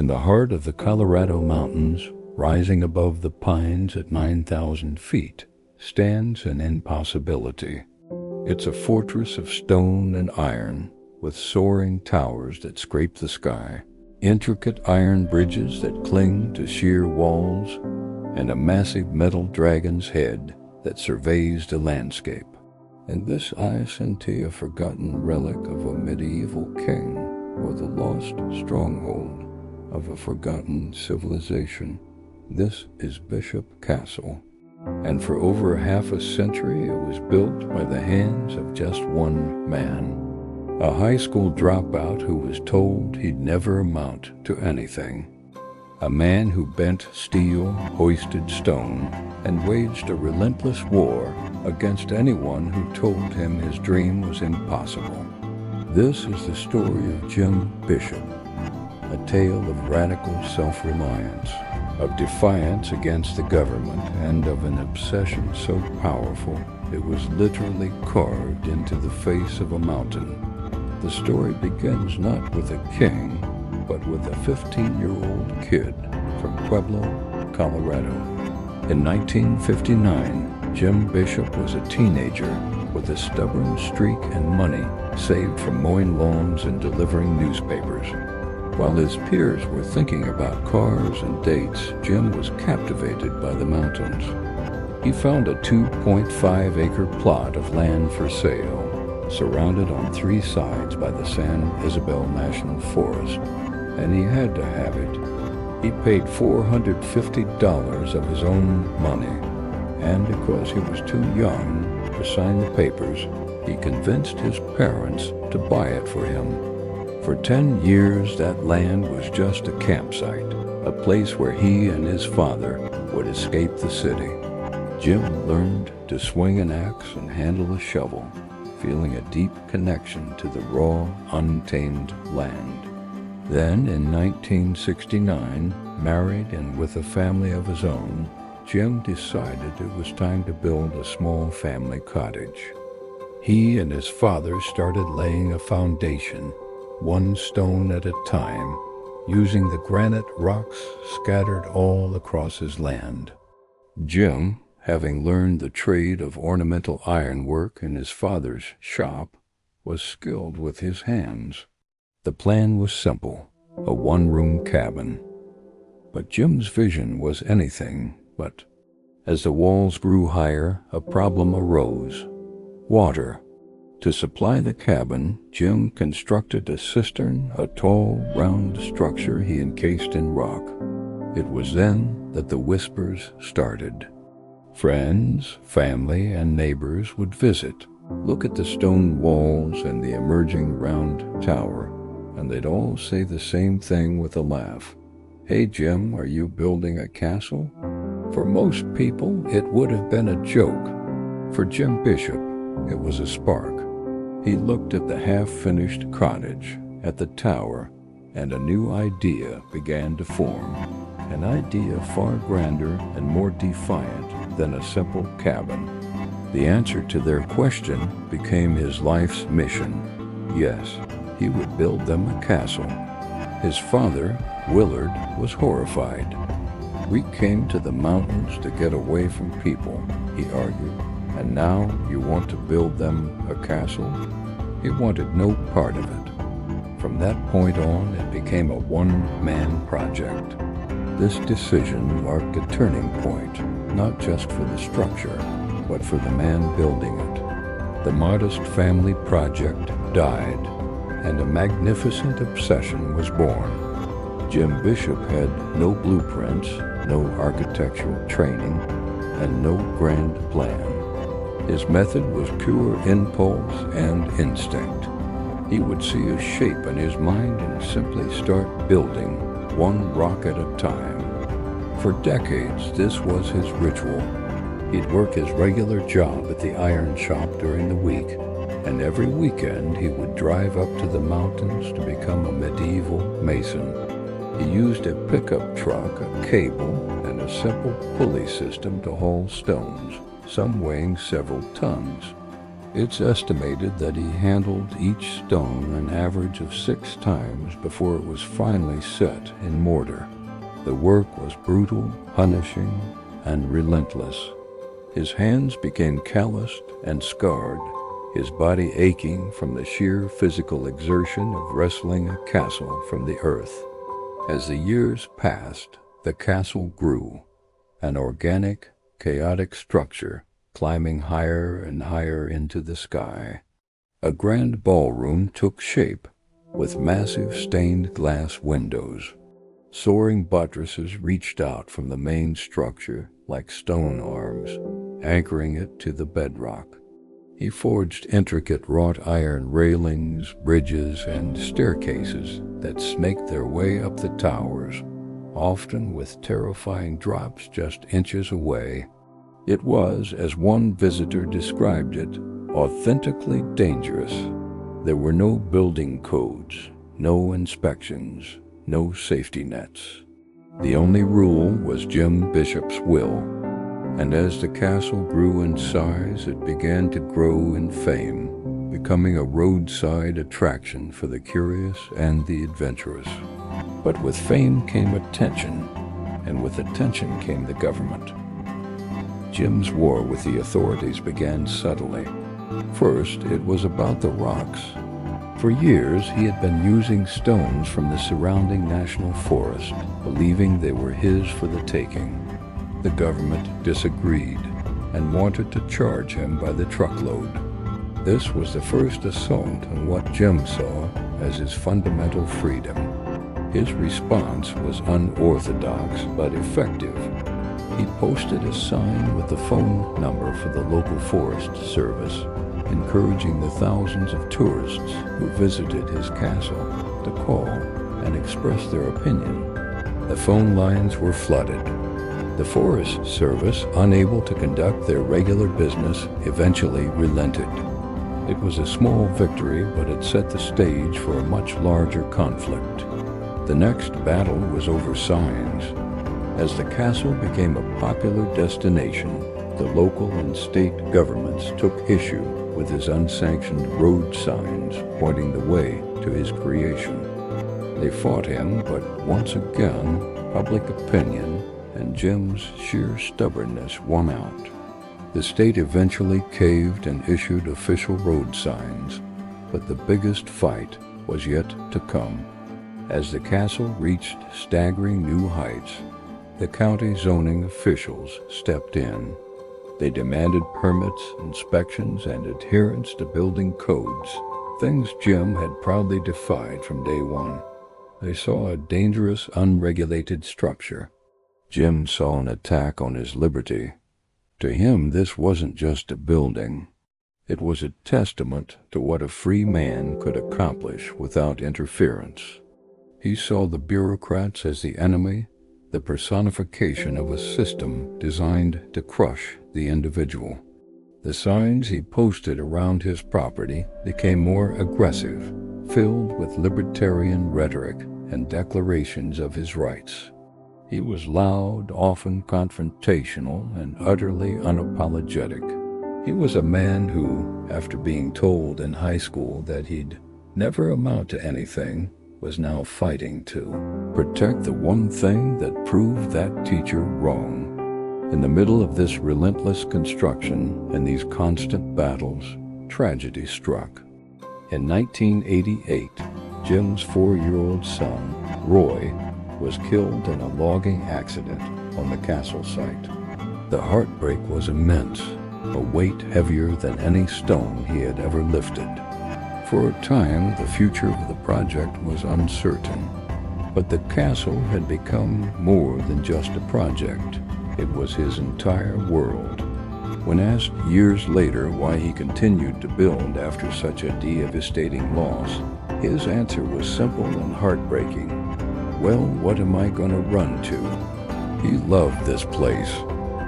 In the heart of the Colorado mountains, rising above the pines at 9,000 feet, stands an impossibility. It's a fortress of stone and iron, with soaring towers that scrape the sky, intricate iron bridges that cling to sheer walls, and a massive metal dragon's head that surveys the landscape. And this isn't a forgotten relic of a medieval king or the lost stronghold of a forgotten civilization. This is Bishop Castle, and for over half a century it was built by the hands of just one man, a high school dropout who was told he'd never amount to anything. A man who bent steel, hoisted stone, and waged a relentless war against anyone who told him his dream was impossible. This is the story of Jim Bishop, a tale of radical self-reliance, of defiance against the government, and of an obsession so powerful it was literally carved into the face of a mountain. The story begins not with a king, but with a 15-year-old kid from Pueblo, Colorado. In 1959, Jim Bishop was a teenager with a stubborn streak and money saved from mowing lawns and delivering newspapers. While his peers were thinking about cars and dates, Jim was captivated by the mountains. He found a 2.5-acre plot of land for sale, surrounded on 3 sides by the San Isabel National Forest, and he had to have it. He paid $450 of his own money, and because he was too young to sign the papers, he convinced his parents to buy it for him. For 10 years, that land was just a campsite, a place where he and his father would escape the city. Jim learned to swing an axe and handle a shovel, feeling a deep connection to the raw, untamed land. Then, in 1969, married and with a family of his own, Jim decided it was time to build a small family cottage. He and his father started laying a foundation, one stone at a time, using the granite rocks scattered all across his land. Jim, having learned the trade of ornamental ironwork in his father's shop, was skilled with his hands. The plan was simple, a one-room cabin. But Jim's vision was anything but. As the walls grew higher, a problem arose: water. To supply the cabin, Jim constructed a cistern, a tall, round structure he encased in rock. It was then that the whispers started. Friends, family, and neighbors would visit, look at the stone walls and the emerging round tower, and they'd all say the same thing with a laugh. "Hey Jim, are you building a castle?" For most people, it would have been a joke. For Jim Bishop, it was a spark. He looked at the half-finished cottage, at the tower, and a new idea began to form. An idea far grander and more defiant than a simple cabin. The answer to their question became his life's mission. Yes, he would build them a castle. His father, Willard, was horrified. "We came to the mountains to get away from people," he argued, "and now you want to build them a castle?" He wanted no part of it. From that point on, it became a one-man project. This decision marked a turning point, not just for the structure, but for the man building it. The modest family project died, and a magnificent obsession was born. Jim Bishop had no blueprints, no architectural training, and no grand plan. His method was pure impulse and instinct. He would see a shape in his mind and simply start building, one rock at a time. For decades, this was his ritual. He'd work his regular job at the iron shop during the week, and every weekend he would drive up to the mountains to become a medieval mason. He used a pickup truck, a cable, and a simple pulley system to haul stones, some weighing several tons. It's estimated that he handled each stone an average of 6 times before it was finally set in mortar. The work was brutal, punishing, and relentless. His hands became calloused and scarred, his body aching from the sheer physical exertion of wresting a castle from the earth. As the years passed, the castle grew, an organic, chaotic structure climbing higher and higher into the sky. A grand ballroom took shape, with massive stained glass windows. Soaring buttresses reached out from the main structure like stone arms, anchoring it to the bedrock. He forged intricate wrought iron railings, bridges, and staircases that snaked their way up the towers, often with terrifying drops just inches away. It was, as one visitor described it, authentically dangerous. There were no building codes, no inspections, no safety nets. The only rule was Jim Bishop's will, and as the castle grew in size, it began to grow in fame, becoming a roadside attraction for the curious and the adventurous. But with fame came attention, and with attention came the government. Jim's war with the authorities began subtly. First, it was about the rocks. For years, he had been using stones from the surrounding national forest, believing they were his for the taking. The government disagreed and wanted to charge him by the truckload. This was the first assault on what Jim saw as his fundamental freedom. His response was unorthodox but effective. He posted a sign with the phone number for the local Forest Service, encouraging the thousands of tourists who visited his castle to call and express their opinion. The phone lines were flooded. The Forest Service, unable to conduct their regular business, eventually relented. It was a small victory, but it set the stage for a much larger conflict. The next battle was over signs. As the castle became a popular destination, the local and state governments took issue with his unsanctioned road signs pointing the way to his creation. They fought him, but once again, public opinion and Jim's sheer stubbornness won out. The state eventually caved and issued official road signs, but the biggest fight was yet to come. As the castle reached staggering new heights, the county zoning officials stepped in. They demanded permits, inspections, and adherence to building codes, things Jim had proudly defied from day one. They saw a dangerous, unregulated structure. Jim saw an attack on his liberty. To him, this wasn't just a building. It was a testament to what a free man could accomplish without interference. He saw the bureaucrats as the enemy, the personification of a system designed to crush the individual. The signs he posted around his property became more aggressive, filled with libertarian rhetoric and declarations of his rights. He was loud, often confrontational, and utterly unapologetic. He was a man who, after being told in high school that he'd never amount to anything, was now fighting to protect the one thing that proved that teacher wrong. In the middle of this relentless construction and these constant battles, tragedy struck. In 1988, Jim's 4-year-old son, Roy, was killed in a logging accident on the castle site. The heartbreak was immense, a weight heavier than any stone he had ever lifted. For a time, the future of the project was uncertain, but the castle had become more than just a project. It was his entire world. When asked years later why he continued to build after such a devastating loss, his answer was simple and heartbreaking. Well, what am I going to run to? He loved this place.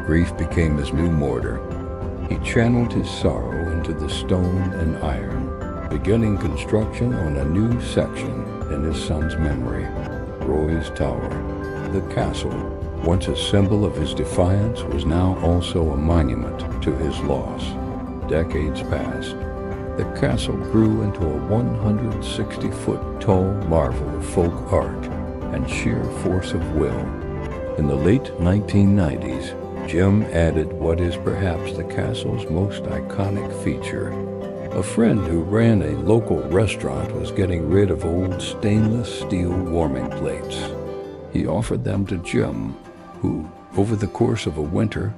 Grief became his new mortar. He channeled his sorrow into the stone and iron, beginning construction on a new section in his son's memory, Roy's Tower. The castle, once a symbol of his defiance, was now also a monument to his loss. decades passed, the castle grew into a 160-foot tall marvel of folk art and sheer force of will. In the late 1990s, Jim added what is perhaps the castle's most iconic feature. A friend who ran a local restaurant was getting rid of old stainless steel warming plates. He offered them to Jim, who, over the course of a winter,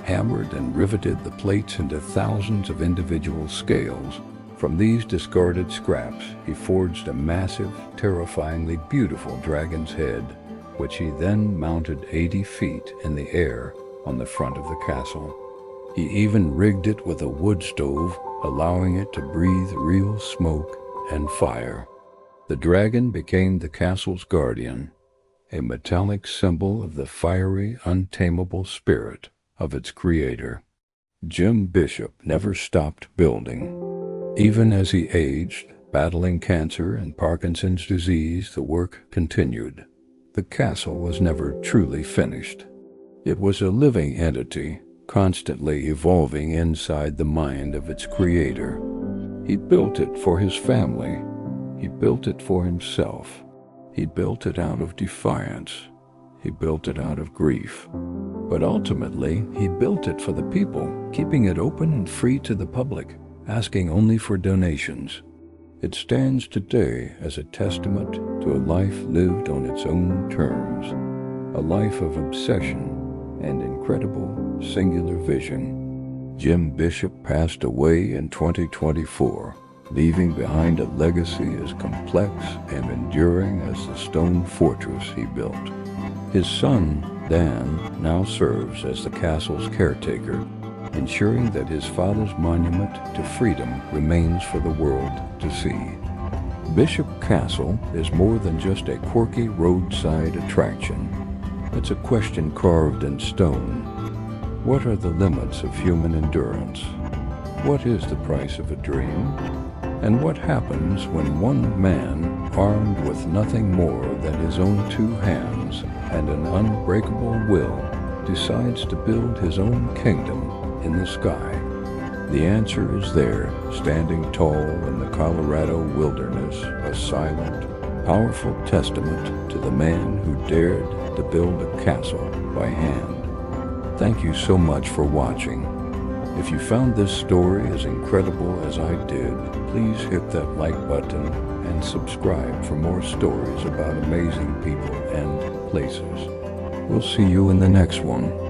hammered and riveted the plates into thousands of individual scales. From these discarded scraps, he forged a massive, terrifyingly beautiful dragon's head, which he then mounted 80 feet in the air on the front of the castle. He even rigged it with a wood stove, allowing it to breathe real smoke and fire. The dragon became the castle's guardian, a metallic symbol of the fiery, untamable spirit of its creator. Jim Bishop never stopped building. Even as he aged, battling cancer and Parkinson's disease, the work continued. The castle was never truly finished. It was a living entity, constantly evolving inside the mind of its creator. He built it for his family. He built it for himself. He built it out of defiance. He built it out of grief. But ultimately, he built it for the people, keeping it open and free to the public, asking only for donations. It stands today as a testament to a life lived on its own terms, a life of obsession and incredible singular vision. Jim Bishop passed away in 2024, leaving behind a legacy as complex and enduring as the stone fortress he built. His son, Dan, now serves as the castle's caretaker, ensuring that his father's monument to freedom remains for the world to see. Bishop Castle is more than just a quirky roadside attraction. It's a question carved in stone. What are the limits of human endurance? What is the price of a dream? And what happens when one man, armed with nothing more than his own two hands and an unbreakable will, decides to build his own kingdom in the sky? The answer is there, standing tall in the Colorado wilderness, a silent, powerful testament to the man who dared to build a castle by hand. Thank you so much for watching. If you found this story as incredible as I did, please hit that like button and subscribe for more stories about amazing people and places. We'll see you in the next one.